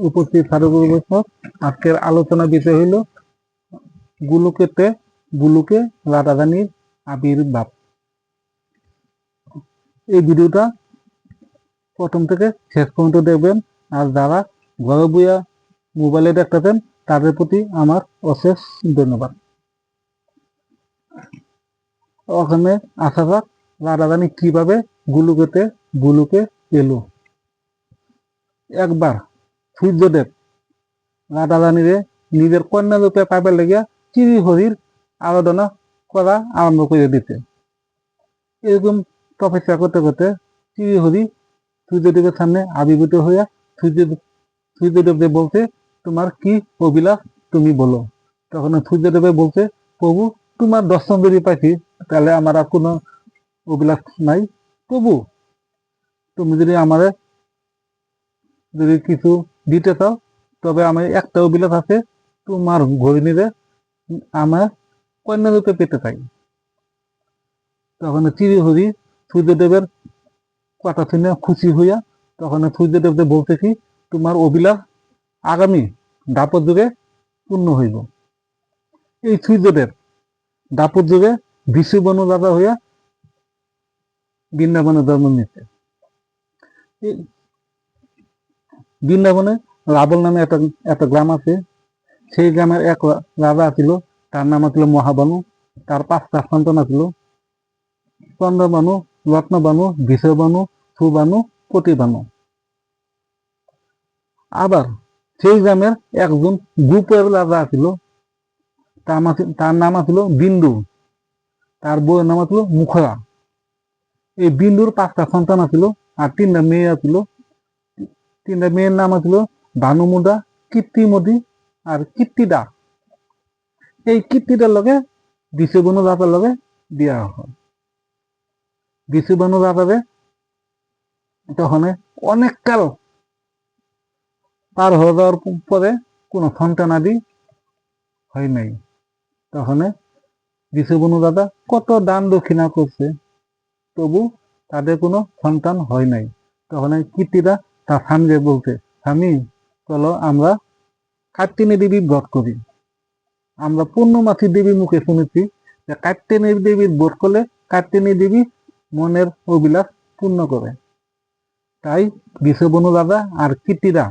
উপস্থিত সাধুগুরু বৈষ্ণব, আজকের আলোচনা বিষয় হইল গুলোকে রাধারানীর আবির্ভাব। এই ভিডিওটা প্রথম থেকে শেষ পর্যন্ত দেখবেন। আর যারা ঘরে বইয়া মোবাইলে দেখতেছেন তাদের প্রতি আমার অশেষ ধন্যবাদ। ওখানে আসা যাক রাধারানী কিভাবে গুলোকে এলো। একবার সূর্যদেব রাধারানীরে নিজের কন্যা রূপে পাইবার লেগিয়া চিরিহরির আরাধনা করা আরম্ভ করে দিতে। এরকম তপস্যা করতে করতে চিরিহরি সূর্যদেবের সামনে আবির্ভূত হইয়া সূর্যদেবকে বলছে, তোমার কি অভিলাষ তুমি বলো। তখন সূর্যদেবে বলছে, প্রভু তোমার দর্শন যদি পাইছি তাহলে আমার আর কোনো অভিলাষ নাই। প্রভু তুমি যদি আমার যদি কিছু দিতে চাও তবে আমার একটা অভিলাষ আছে, তোমার ঘরিণীরে আমার কন্যা রূপে পেতে চাই। তখন চিরিহরি সূর্যদেবের কথা শুনে খুশি হইয়া তখন সূর্যদেবকে বলছে কি, তোমার অভিলাষ আগামী দাপর যুগে পূর্ণ হইব। এই সূর্যদেব দাপর যুগে বিশ্ববনু রাজা হইয়া বৃন্দাবনে জন্ম নিচ্ছে। বৃন্দাবনে রাবল নামে একটা গ্রাম আছে। সেই গ্রামের এক রাজা ছিল, তার নাম ছিল মহাবানু। তার 5টা সন্তান ছিল, চন্দ্রবানু, রত্নবানু, বিষবানু, সুবানু, প্রতিবানু। আবার সেই গ্রামের একজন গুপের রাজা ছিল, তার নাম ছিল বিন্দু। তার বউয়ের নাম ছিল মুখরা। এই বিন্দুর 5টা সন্তান ছিল আর 3টা মেয়ে ছিল। 3টা মেয়ের নাম ছিল ভানুমুদা, কীর্তিমতি আর কীর্তিদা। এই কীর্তিটার লগে বিশ্ববনু রাজার লগে বিয়া হয়। বিশ্ববনু রাজারে তখন অনেক কাল পার হয়ে যাওয়ার পরে কোনো সন্তান আদি হয় নাই। তখন বিশ্ববনু রাজা কত দান দক্ষিণা করছে, তবু তাদের কোনো সন্তান হয় নাই। তখন কীর্তিরা তার স্বামীকে বলছে, স্বামী চলো আমরা কাত্তিনী দেবী ব্রত করি। আমরা পূর্ণমাসী দেবীর মুখে শুনেছি যে কাত্তিনী দেবীর ব্রত করলে কাত্তিনী দেবী মনের অভিলাষ পূর্ণ করে। তাই বিশ্ববনু রাজা আর কীর্তিরা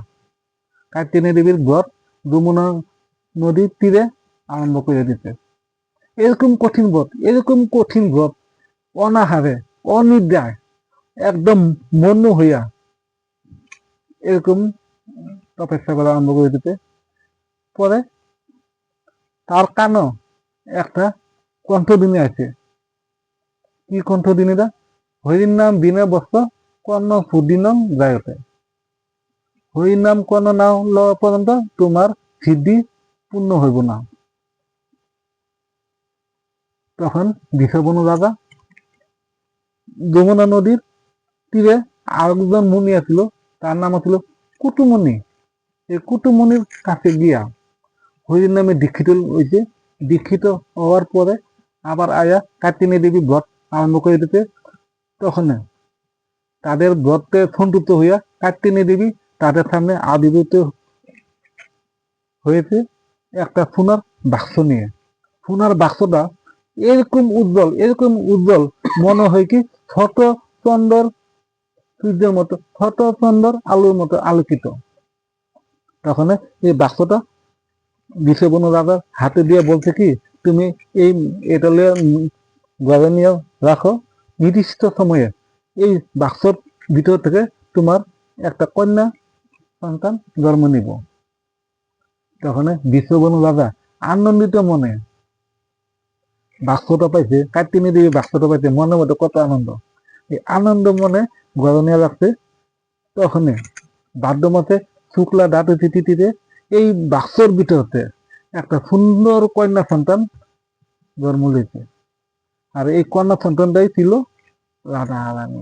কাত্তিনী দেবীর ব্রত যমুনা নদীর তীরে আরম্ভ করে দিতে। এরকম কঠিন ব্রত অনাহারে অনিদ্রায় একদম মন্য হইয়া এরকম তপস্যা করা আরম্ভ করে দিতে। পরে তার কানও একটা কণ্ঠধ্বনি আছে। কি কণ্ঠধ্বনিটা? হরির নাম বিনা বস্ত্র কর্ণ সুদিনং গায়তে। হরির নাম কর্ণ না লওয়া পর্যন্ত তোমার সিদ্ধি পূর্ণ হইব না। তখন বিষবনু রাজা যমুনা নদীর তীরে আরেকজন মুনি আছিল, তার নাম ছিল কুটুমণি। এই কুটুমণির কাছে গিয়া হরির নামে দীক্ষিত হয়েছে। দীক্ষিত হওয়ার পরে আবার আয়া কাত্তিনী দেবী ব্রত আরম্ভ করে দিতে। তখন তাদের ব্রতে সন্তুষ্ট হইয়া কাত্তিনী দেবী তাদের সামনে আবির্ভূত হয়েছে একটা সোনার বাক্স নিয়ে। সোনার বাক্সটা এরকম উজ্জ্বল মনে হয় কি ছোট চন্দ্র সূর্যের মতো, ছোট চন্দ্র আলোর মতো আলোকিত। তখন এই বাক্সটা বিষবনু রাজার হাতে দিয়ে বলছে কি, তুমি এটা ঘরে নিয়ে রাখো, নির্দিষ্ট সময়ে এই বাক্সর ভিতর থেকে তোমার একটা কন্যা সন্তান জন্ম নিব। তখন বিষবনু রাজা আনন্দিত মনে বাক্সটা পাইছে, কাত্তিনী দেবী বাক্সটা পাইছে, মনের মধ্যে কত আনন্দ। এই আনন্দ মনে ঘরে নিয়ে রাখছে। তখন ভাদ্র মাসে শুক্লা দাঁত তিথিতে এই বাক্সর ভিতরতে একটা সুন্দর কন্যা সন্তান জন্ম নিয়েছে। আর এই কন্যা সন্তানটাই ছিল রাধারানী।